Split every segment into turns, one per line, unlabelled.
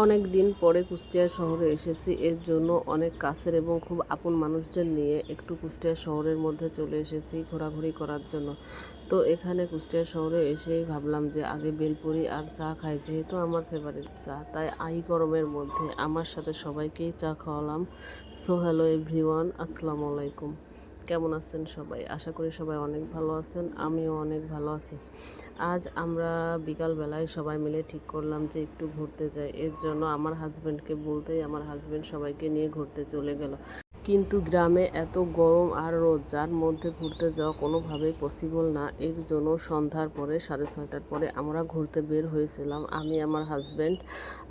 অনেক দিন পরে কুষ্টিয়া শহরে এসেছি, এর জন্য অনেক কাছের এবং খুব আপন মানুষদের নিয়ে একটু কুষ্টিয়া শহরের মধ্যে চলে এসেছি ঘোরাঘুরি করার জন্য। তো এখানে কুষ্টিয়া শহরে এসেই ভাবলাম যে আগে বেলপুরি আর চা খাই, যেহেতু আমার ফেভারিট চা, তাই এই গরমের মধ্যে আমার সাথে সবাইকেই চা খাওয়ালাম। সো হ্যালো এভরিওয়ান, আসসালামু আলাইকুম। কেমন আছেন সবাই? আশা করি সবাই অনেক ভালো আছেন, আমিও অনেক ভালো আছি। আজ আমরা বিকালবেলায় সবাই মিলে ঠিক করলাম যে একটু ঘুরতে যাই। এর জন্য আমার হাজব্যান্ডকে বলতেই আমার হাজব্যান্ড সবাইকে নিয়ে ঘুরতে চলে গেল। কিন্তু গ্রামে এত গরম আর রোদ, যার মধ্যে ঘুরতে যাওয়া কোনোভাবেই পসিবল না। এর জন্য সন্ধ্যার পরে 6:30টার পরে আমরা ঘুরতে বের হয়েছিলাম। আমি, আমার হাজব্যান্ড,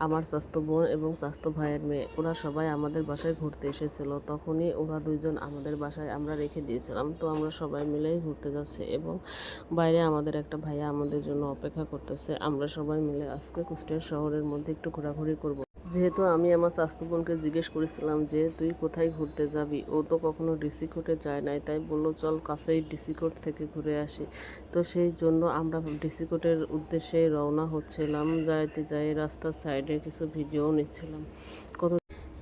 আমার চাচাতো বোন এবং চাচাতো ভাইয়ের মেয়ে, ওরা সবাই আমাদের বাসায় ঘুরতে এসেছিল। তখনই ওরা দুইজন আমাদের বাসায় আমরা রেখে দিয়েছিলাম। তো আমরা সবাই মিলেই ঘুরতে যাচ্ছি এবং বাইরে আমাদের একটা ভাইয়া আমাদের জন্য অপেক্ষা করতেছে। আমরা সবাই মিলে আজকে কুষ্টিয়া শহরের মধ্যে একটু ঘোরাঘুরি করব। যেহেতু আমি আমার চাচাতো বোনকে জিজ্ঞেস করেছিলাম যে তুই কোথায় ঘুরতে যাবি, ও তো কখনো ডিসি কোর্টে যায় নাই, তাই বললো চল কাছেই ডিসি কোর্ট থেকে ঘুরে আসি। তো সেই জন্য আমরা ডিসি কোর্টের উদ্দেশ্যে রওনা হচ্ছিলাম। যাইতে যাই রাস্তার সাইডে কিছু ভিডিও নিচ্ছিলাম,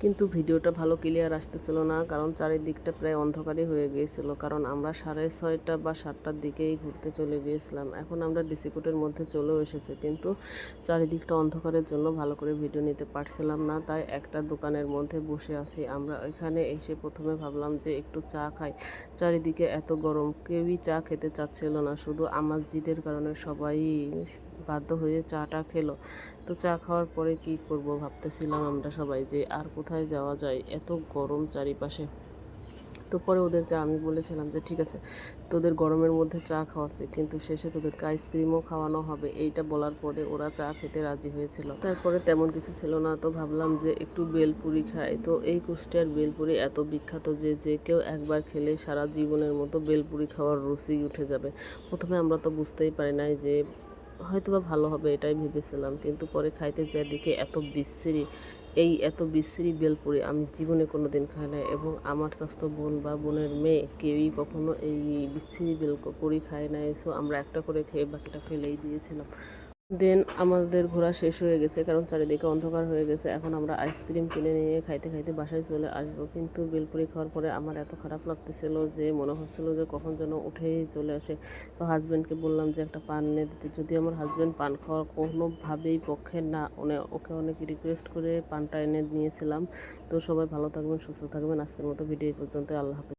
কিন্তু ভিডিওটা ভালো ক্লিয়ার আসতেছিল না, কারণ চারিদিকটা প্রায় অন্ধকারই হয়ে গিয়েছিল। কারণ আমরা 6:30 বা 7টার দিকেই ঘুরতে চলে গিয়েছিলাম। এখন আমরা ডিসি কোর্টের মধ্যে চলেও এসেছি, কিন্তু চারিদিকটা অন্ধকারের জন্য ভালো করে ভিডিও নিতে পারছিলাম না। তাই একটা দোকানের মধ্যে বসে আছি আমরা। এখানে এসে প্রথমে ভাবলাম যে একটু চা খাই। চারিদিকে এত গরম, কেউই চা খেতে চাচ্ছিল না, শুধু আমার জিদের কারণে সবাই বাধ্য হয়ে চাটা খেলো। তো চা খাওয়ার পরে কি করব ভাবতেছিলাম আমরা সবাই যে আর কোথায় যাওয়া যায়, এত গরম চারিপাশে। তো পরে ওদেরকে আমি বলেছিলাম যে ঠিক আছে, তোদের গরমের মধ্যে চা খাওয়াচ্ছে, কিন্তু শেষে তোদেরকে আইসক্রিমও খাওয়ানো হবে। এইটা বলার পরে ওরা চা খেতে রাজি হয়েছিল। তারপরে তেমন কিছু ছিল না, তো ভাবলাম যে একটু বেলপুরি খাই। তো এই কুষ্টিয়ার বেলপুরি এত বিখ্যাত যে যে কেউ একবার খেলে সারা জীবনের মতো বেলপুরি খাওয়ার রুচি উঠে যাবে। প্রথমে আমরা তো বুঝতেই পারি নাই যে হয়তোবা ভালো হবে, এটাই ভেবেছিলাম, কিন্তু পরে খাইতে যেয়ে দেখি এত বিশ্রী বেলপুরি আমি জীবনে কোনো দিন খাই নাই, এবং আমার চাচাতো বোন বা বোনের মেয়ে কেউই কখনো এই বিশ্রী বেলপুরি খায় নাই। সো আমরা একটা করে খেয়ে বাকিটা ফেলেই দিয়েছিলাম। দেন আমাদের ঘোরা শেষ হয়ে গেছে, কারণ চারিদিকে অন্ধকার হয়ে গেছে। এখন আমরা আইসক্রিম কিনে নিয়ে খাইতে খাইতে বাসায় চলে আসব। কিন্তু বেলপুরি খাওয়ার পরে আমার এত খারাপ লাগতেছিল যে মনে হচ্ছিল যে কখন যেন উঠেই চলে আসে। তো হাজব্যান্ডকে বললাম যে একটা পান এনে দিতে। যদি আমার হাজব্যান্ড পান খাওয়ার কোনোভাবেই পক্ষে না, ওকে অনেক রিকোয়েস্ট করে পানটা এনে নিয়েছিলাম। তো সবাই ভালো থাকবেন, সুস্থ থাকবেন। আজকের মতো ভিডিও এই পর্যন্ত। আল্লাহ হাফেজ।